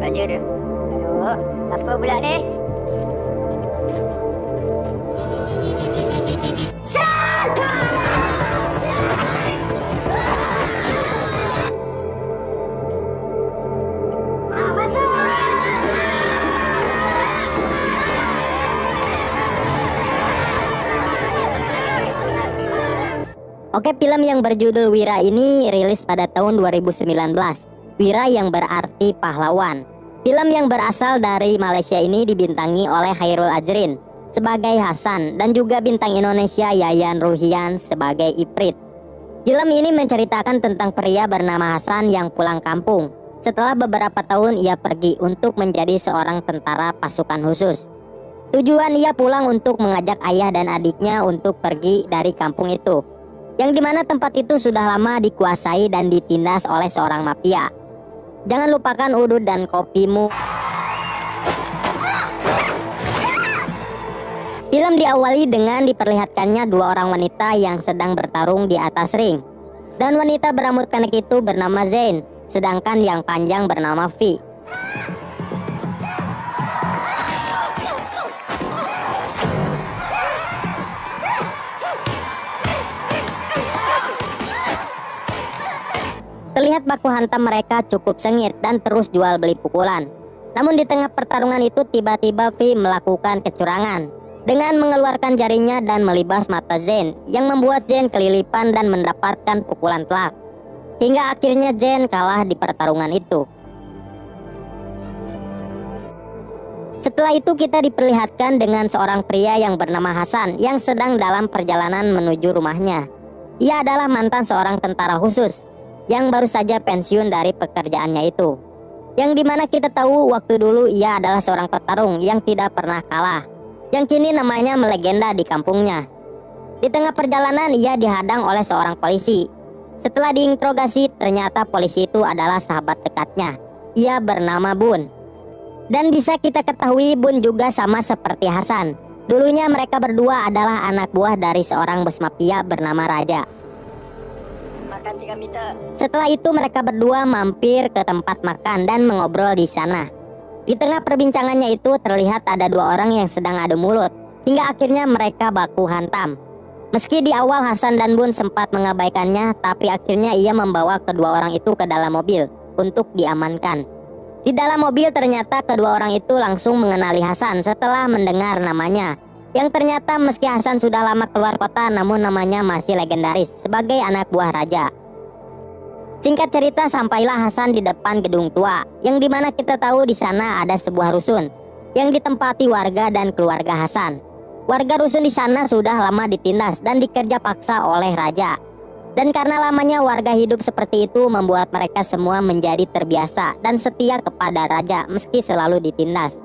Raja dia. Oh, siapa pula ni? Oke, film yang berjudul Wira ini rilis pada tahun 2019. Wira yang berarti pahlawan. Film yang berasal dari Malaysia ini dibintangi oleh Khairul Ajrin sebagai Hasan dan juga bintang Indonesia Yayan Ruhian sebagai Iprit. Film ini menceritakan tentang pria bernama Hasan yang pulang kampung. Setelah beberapa tahun ia pergi untuk menjadi seorang tentara pasukan khusus. Tujuan ia pulang untuk mengajak ayah dan adiknya untuk pergi dari kampung itu, yang dimana tempat itu sudah lama dikuasai dan ditindas oleh seorang mafia. Jangan lupakan udud dan kopimu. Film diawali dengan diperlihatkannya dua orang wanita yang sedang bertarung di atas ring. Dan wanita berambut pendek itu bernama Zain, sedangkan yang panjang bernama Vi. Terlihat baku hantam mereka cukup sengit dan terus jual beli pukulan. Namun di tengah pertarungan itu tiba-tiba Vi melakukan kecurangan dengan mengeluarkan jarinya dan melibas mata Zain, yang membuat Zain kelilipan dan mendapatkan pukulan telak. Hingga akhirnya Zain kalah di pertarungan itu. Setelah itu kita diperlihatkan dengan seorang pria yang bernama Hasan yang sedang dalam perjalanan menuju rumahnya. Ia adalah mantan seorang tentara khusus yang baru saja pensiun dari pekerjaannya itu, yang dimana kita tahu waktu dulu ia adalah seorang petarung yang tidak pernah kalah, yang kini namanya melegenda di kampungnya. Di tengah perjalanan ia dihadang oleh seorang polisi. Setelah diinterogasi ternyata polisi itu adalah sahabat dekatnya. Ia bernama Bun. Dan bisa kita ketahui Bun juga sama seperti Hasan. Dulunya mereka berdua adalah anak buah dari seorang bos mafia bernama Raja. Setelah itu mereka berdua mampir ke tempat makan dan mengobrol di sana. Di tengah perbincangannya itu terlihat ada dua orang yang sedang adu mulut, hingga akhirnya mereka baku hantam. Meski di awal Hasan dan Bun sempat mengabaikannya, tapi akhirnya ia membawa kedua orang itu ke dalam mobil untuk diamankan. Di dalam mobil ternyata kedua orang itu langsung mengenali Hasan setelah mendengar namanya, yang ternyata meski Hasan sudah lama keluar kota namun namanya masih legendaris sebagai anak buah raja. Singkat cerita sampailah Hasan di depan gedung tua, yang dimana kita tahu di sana ada sebuah rusun yang ditempati warga dan keluarga Hasan. Warga rusun di sana sudah lama ditindas dan dikerja paksa oleh raja. Dan karena lamanya warga hidup seperti itu membuat mereka semua menjadi terbiasa dan setia kepada raja meski selalu ditindas.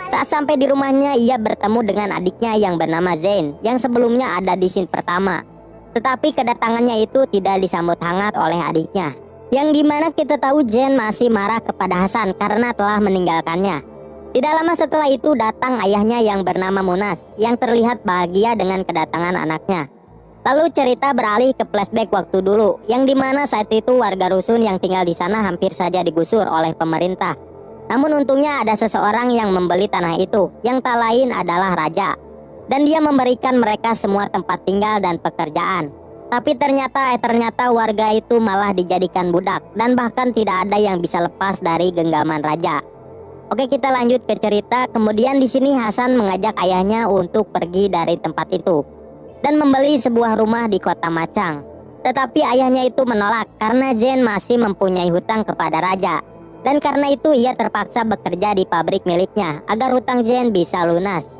Saat sampai di rumahnya ia bertemu dengan adiknya yang bernama Zain yang sebelumnya ada di scene pertama. Tetapi kedatangannya itu tidak disambut hangat oleh adiknya, yang dimana kita tahu Zain masih marah kepada Hasan karena telah meninggalkannya. Tidak lama setelah itu datang ayahnya yang bernama Munas, yang terlihat bahagia dengan kedatangan anaknya. Lalu cerita beralih ke flashback waktu dulu, yang dimana saat itu warga rusun yang tinggal di sana hampir saja digusur oleh pemerintah. Namun untungnya ada seseorang yang membeli tanah itu, yang tak lain adalah raja. Dan dia memberikan mereka semua tempat tinggal dan pekerjaan. Tapi ternyata warga itu malah dijadikan budak, dan bahkan tidak ada yang bisa lepas dari genggaman raja. Oke, kita lanjut ke cerita. Kemudian di sini Hasan mengajak ayahnya untuk pergi dari tempat itu dan membeli sebuah rumah di kota Macang. Tetapi ayahnya itu menolak karena Zain masih mempunyai hutang kepada raja. Dan karena itu ia terpaksa bekerja di pabrik miliknya agar hutang Zain bisa lunas.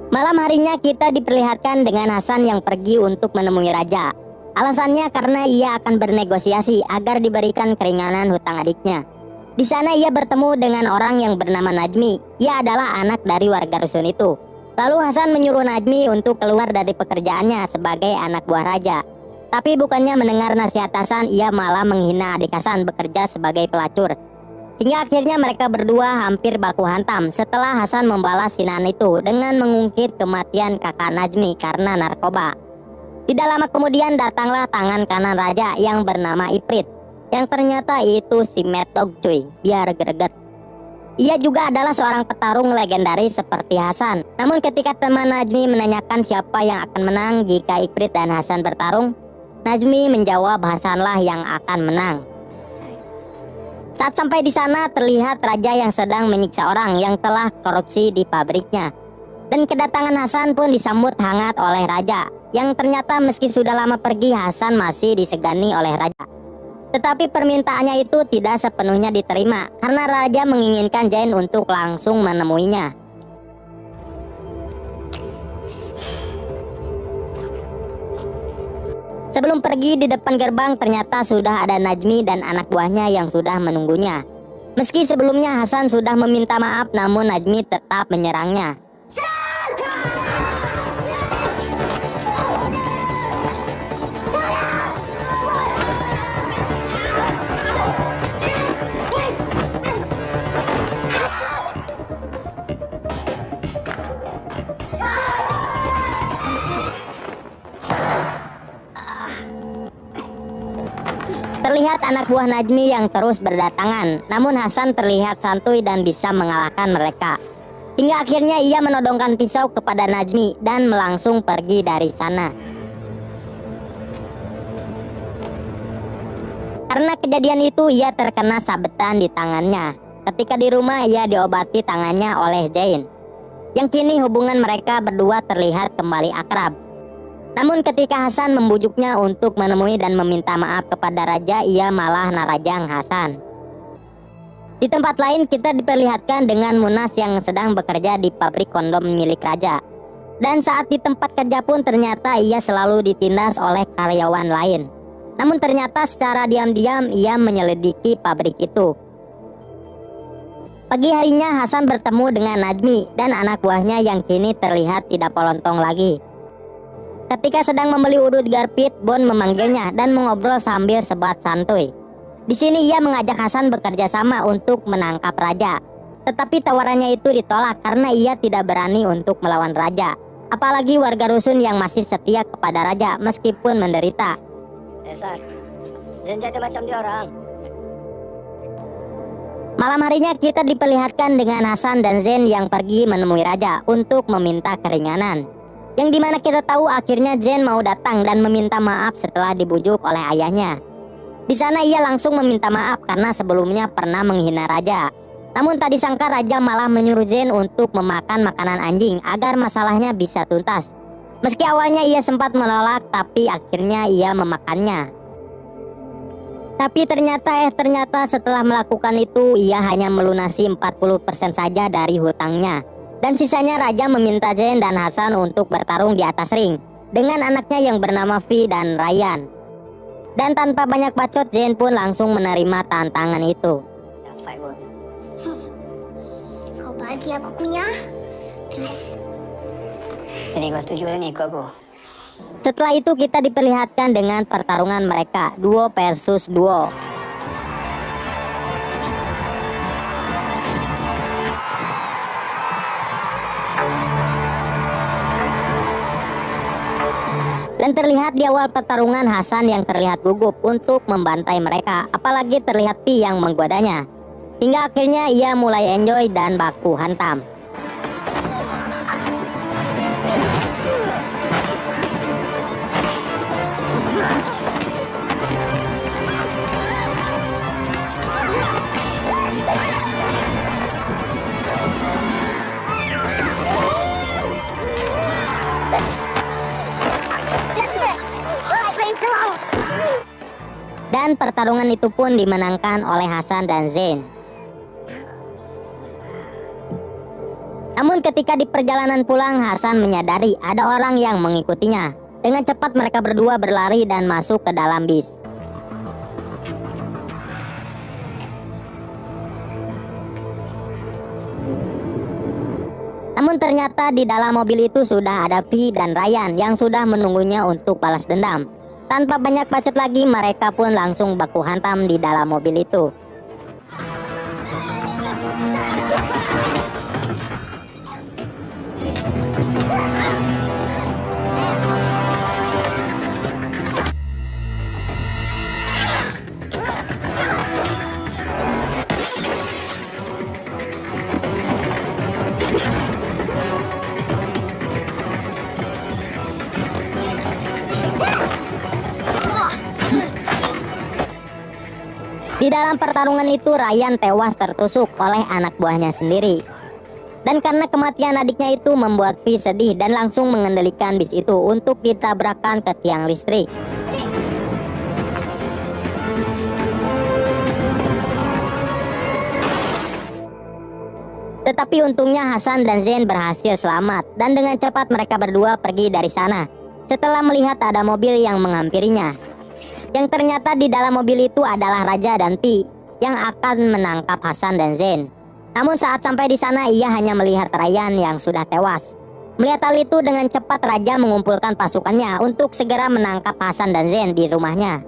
Malam harinya kita diperlihatkan dengan Hasan yang pergi untuk menemui raja. Alasannya karena ia akan bernegosiasi agar diberikan keringanan hutang adiknya. Di sana ia bertemu dengan orang yang bernama Najmi. Ia adalah anak dari warga rusun itu. Lalu Hasan menyuruh Najmi untuk keluar dari pekerjaannya sebagai anak buah raja. Tapi bukannya mendengar nasihat Hasan, ia malah menghina adik Hasan bekerja sebagai pelacur. Hingga akhirnya mereka berdua hampir baku hantam setelah Hasan membalas hinaan itu dengan mengungkit kematian kakak Najmi karena narkoba. Tidak lama kemudian datanglah tangan kanan raja yang bernama Iprit. Yang ternyata itu si Mad Dog cuy, biar greget. Ia juga adalah seorang petarung legendaris seperti Hasan. Namun ketika teman Najmi menanyakan siapa yang akan menang jika Ikrit dan Hasan bertarung, Najmi menjawab Hasanlah yang akan menang. Saat sampai di sana terlihat raja yang sedang menyiksa orang yang telah korupsi di pabriknya. Dan kedatangan Hasan pun disambut hangat oleh raja, yang ternyata meski sudah lama pergi, Hasan masih disegani oleh raja. Tetapi permintaannya itu tidak sepenuhnya diterima karena raja menginginkan Zain untuk langsung menemuinya. Sebelum pergi di depan gerbang ternyata sudah ada Najmi dan anak buahnya yang sudah menunggunya. Meski sebelumnya Hasan sudah meminta maaf, namun Najmi tetap menyerangnya. Terlihat anak buah Najmi yang terus berdatangan, namun Hasan terlihat santuy dan bisa mengalahkan mereka. Hingga akhirnya ia menodongkan pisau kepada Najmi dan langsung pergi dari sana. Karena kejadian itu ia terkena sabetan di tangannya. Ketika di rumah ia diobati tangannya oleh Zain, yang kini hubungan mereka berdua terlihat kembali akrab. Namun ketika Hasan membujuknya untuk menemui dan meminta maaf kepada raja, ia malah narajang Hasan. Di tempat lain kita diperlihatkan dengan Munas yang sedang bekerja di pabrik kondom milik raja. Dan saat di tempat kerja pun ternyata ia selalu ditindas oleh karyawan lain. Namun ternyata secara diam-diam ia menyelidiki pabrik itu. Pagi harinya Hasan bertemu dengan Najmi dan anak buahnya yang kini terlihat tidak polontong lagi. Ketika sedang membeli udut garpit, Bon memanggilnya dan mengobrol sambil sebat santuy. Di sini ia mengajak Hasan bekerja sama untuk menangkap raja. Tetapi tawarannya itu ditolak karena ia tidak berani untuk melawan raja. Apalagi warga rusun yang masih setia kepada raja meskipun menderita. Zain jadi macam dia orang. Malam harinya kita diperlihatkan dengan Hasan dan Zain yang pergi menemui raja untuk meminta keringanan. Yang dimana kita tahu akhirnya Zain mau datang dan meminta maaf setelah dibujuk oleh ayahnya. Di sana ia langsung meminta maaf karena sebelumnya pernah menghina raja. Namun tak disangka raja malah menyuruh Zain untuk memakan makanan anjing agar masalahnya bisa tuntas. Meski awalnya ia sempat menolak, tapi akhirnya ia memakannya. Tapi ternyata setelah melakukan itu ia hanya melunasi 40% saja dari hutangnya. Dan sisanya raja meminta Zain dan Hasan untuk bertarung di atas ring dengan anaknya yang bernama Vi dan Ryan. Dan tanpa banyak bacot, Zain pun langsung menerima tantangan itu. Kau bagi aku punya. Terus jadi kau setuju lah nih ikut aku. Setelah itu kita diperlihatkan dengan pertarungan mereka, duo versus duo. Dan terlihat di awal pertarungan Hasan yang terlihat gugup untuk membantai mereka, apalagi terlihat Pi yang menggodanya. Hingga akhirnya ia mulai enjoy dan baku hantam. Dan pertarungan itu pun dimenangkan oleh Hasan dan Zain. Namun ketika di perjalanan pulang, Hasan menyadari ada orang yang mengikutinya. Dengan cepat mereka berdua berlari dan masuk ke dalam bis. Namun ternyata di dalam mobil itu sudah ada Vi dan Ryan yang sudah menunggunya untuk balas dendam. Tanpa banyak bacot lagi, mereka pun langsung baku hantam di dalam mobil itu. Di dalam pertarungan itu Ryan tewas tertusuk oleh anak buahnya sendiri. Dan karena kematian adiknya itu membuat Vi sedih dan langsung mengendalikan bis itu untuk ditabrakkan ke tiang listrik. Tetapi untungnya Hasan dan Zain berhasil selamat dan dengan cepat mereka berdua pergi dari sana setelah melihat ada mobil yang menghampirinya. Yang ternyata di dalam mobil itu adalah Raja dan Pi yang akan menangkap Hasan dan Zain. Namun saat sampai di sana ia hanya melihat Ryan yang sudah tewas. Melihat hal itu dengan cepat Raja mengumpulkan pasukannya untuk segera menangkap Hasan dan Zain di rumahnya.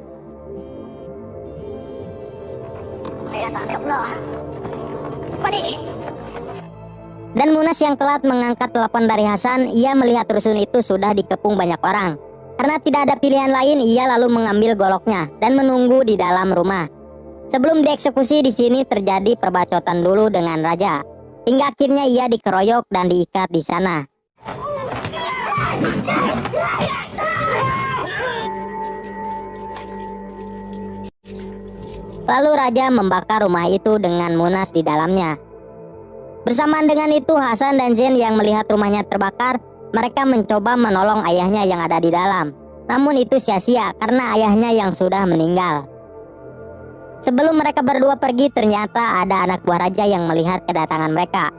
Dan Munas yang telat mengangkat telepon dari Hasan, ia melihat rusun itu sudah dikepung banyak orang. Karena tidak ada pilihan lain, ia lalu mengambil goloknya dan menunggu di dalam rumah. Sebelum dieksekusi, di sini terjadi perbacotan dulu dengan Raja, hingga akhirnya ia dikeroyok dan diikat di sana. Lalu Raja membakar rumah itu dengan Munas di dalamnya. Bersamaan dengan itu Hasan dan Zain yang melihat rumahnya terbakar, mereka mencoba menolong ayahnya yang ada di dalam. Namun itu sia-sia karena ayahnya yang sudah meninggal. Sebelum mereka berdua pergi, ternyata ada anak buah Raja yang melihat kedatangan mereka.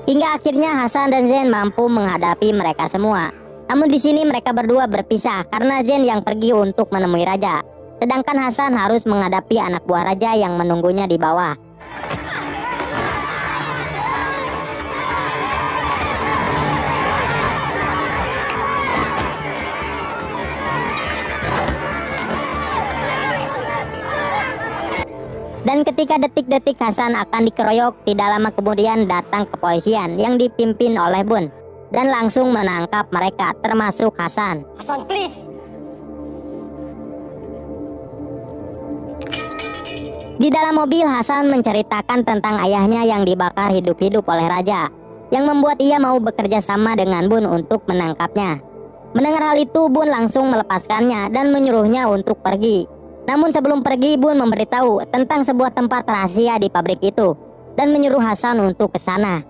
Hingga akhirnya Hasan dan Zain mampu menghadapi mereka semua. Namun di sini mereka berdua berpisah karena Zain yang pergi untuk menemui Raja, sedangkan Hasan harus menghadapi anak buah Raja yang menunggunya di bawah. Dan ketika detik-detik Hasan akan dikeroyok, tidak lama kemudian datang kepolisian yang dipimpin oleh Bun dan langsung menangkap mereka termasuk Hasan. Hasan, please. Di dalam mobil Hasan menceritakan tentang ayahnya yang dibakar hidup-hidup oleh Raja, yang membuat ia mau bekerja sama dengan Bun untuk menangkapnya. Mendengar hal itu Bun langsung melepaskannya dan menyuruhnya untuk pergi. Namun sebelum pergi Bun memberitahu tentang sebuah tempat rahasia di pabrik itu dan menyuruh Hasan untuk ke sana.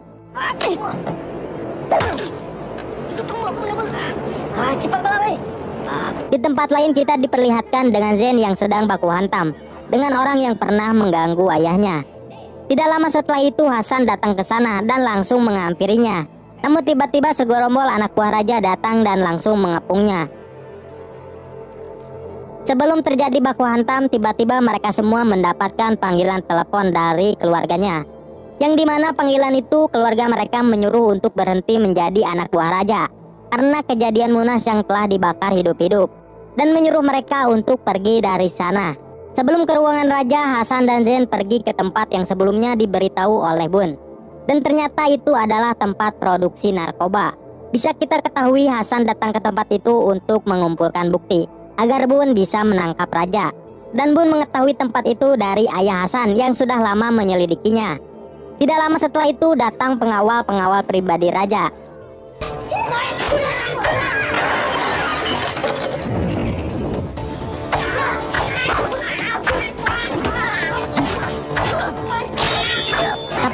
Di tempat lain kita diperlihatkan dengan Zain yang sedang baku hantam dengan orang yang pernah mengganggu ayahnya. Tidak lama setelah itu Hasan datang ke sana dan langsung menghampirinya. Namun tiba-tiba segerombol anak buah Raja datang dan langsung mengepungnya. Sebelum terjadi baku hantam, tiba-tiba mereka semua mendapatkan panggilan telepon dari keluarganya. Yang dimana panggilan itu keluarga mereka menyuruh untuk berhenti menjadi anak buah Raja karena kejadian Munas yang telah dibakar hidup-hidup, dan menyuruh mereka untuk pergi dari sana. Sebelum ke ruangan Raja, Hasan dan Zain pergi ke tempat yang sebelumnya diberitahu oleh Bun. Dan ternyata itu adalah tempat produksi narkoba. Bisa kita ketahui Hasan datang ke tempat itu untuk mengumpulkan bukti agar Bun bisa menangkap Raja. Dan Bun mengetahui tempat itu dari ayah Hasan yang sudah lama menyelidikinya. Tidak lama setelah itu datang pengawal-pengawal pribadi Raja.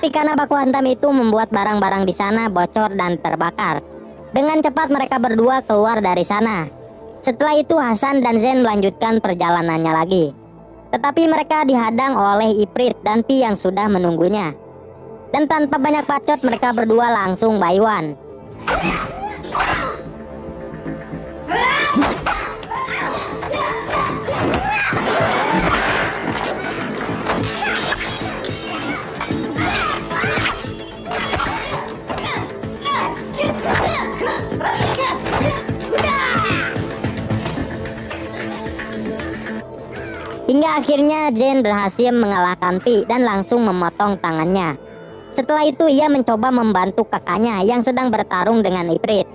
Tapi karena baku hantam itu membuat barang-barang di sana bocor dan terbakar. Dengan cepat mereka berdua keluar dari sana. Setelah itu Hasan dan Zain melanjutkan perjalanannya lagi. Tetapi mereka dihadang oleh Ifrit dan Pi yang sudah menunggunya. Dan tanpa banyak bacot mereka berdua langsung bayuan. Hingga akhirnya Zain berhasil mengalahkan Pi dan langsung memotong tangannya. Setelah itu ia mencoba membantu kakaknya yang sedang bertarung dengan Ifrit.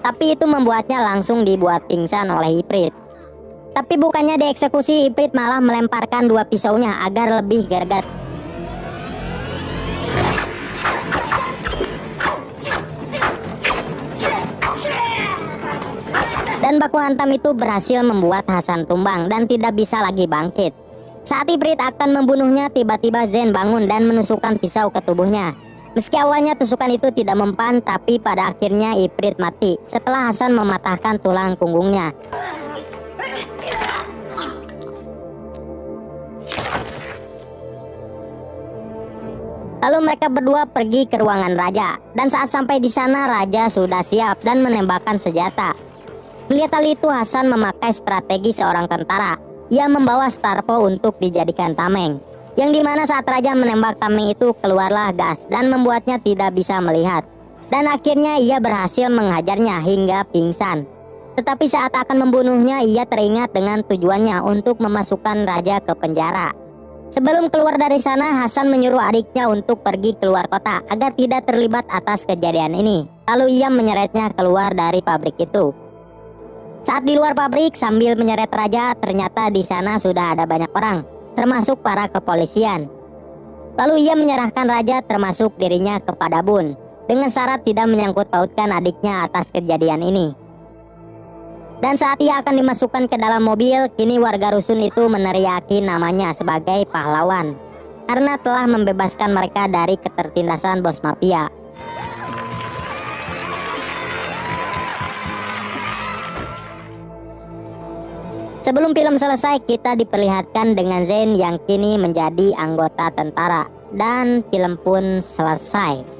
Tapi itu membuatnya langsung dibuat pingsan oleh Ifrit. Tapi bukannya dieksekusi, Ifrit malah melemparkan dua pisaunya agar lebih greget. Dan baku hantam itu berhasil membuat Hasan tumbang dan tidak bisa lagi bangkit. Saat Ifrit akan membunuhnya, tiba-tiba Zen bangun dan menusukkan pisau ke tubuhnya. Meski awalnya tusukan itu tidak mempan, tapi pada akhirnya Ifrit mati setelah Hasan mematahkan tulang punggungnya. Lalu mereka berdua pergi ke ruangan raja, dan saat sampai di sana raja sudah siap dan menembakkan senjata. Melihat hal itu, Hasan memakai strategi seorang tentara. Ia membawa Starvo untuk dijadikan tameng, yang dimana saat raja menembak tameng itu keluarlah gas dan membuatnya tidak bisa melihat. Dan akhirnya ia berhasil menghajarnya hingga pingsan. Tetapi saat akan membunuhnya, ia teringat dengan tujuannya untuk memasukkan raja ke penjara. Sebelum keluar dari sana, Hasan menyuruh adiknya untuk pergi keluar kota agar tidak terlibat atas kejadian ini. Lalu ia menyeretnya keluar dari pabrik itu. Saat di luar pabrik sambil menyeret raja, ternyata di sana sudah ada banyak orang, termasuk para kepolisian. Lalu ia menyerahkan raja termasuk dirinya kepada Bun, dengan syarat tidak menyangkut pautkan adiknya atas kejadian ini. Dan saat ia akan dimasukkan ke dalam mobil, kini warga rusun itu meneriaki namanya sebagai pahlawan, karena telah membebaskan mereka dari ketertindasan bos mafia. Sebelum film selesai, kita diperlihatkan dengan Zen yang kini menjadi anggota tentara, dan film pun selesai.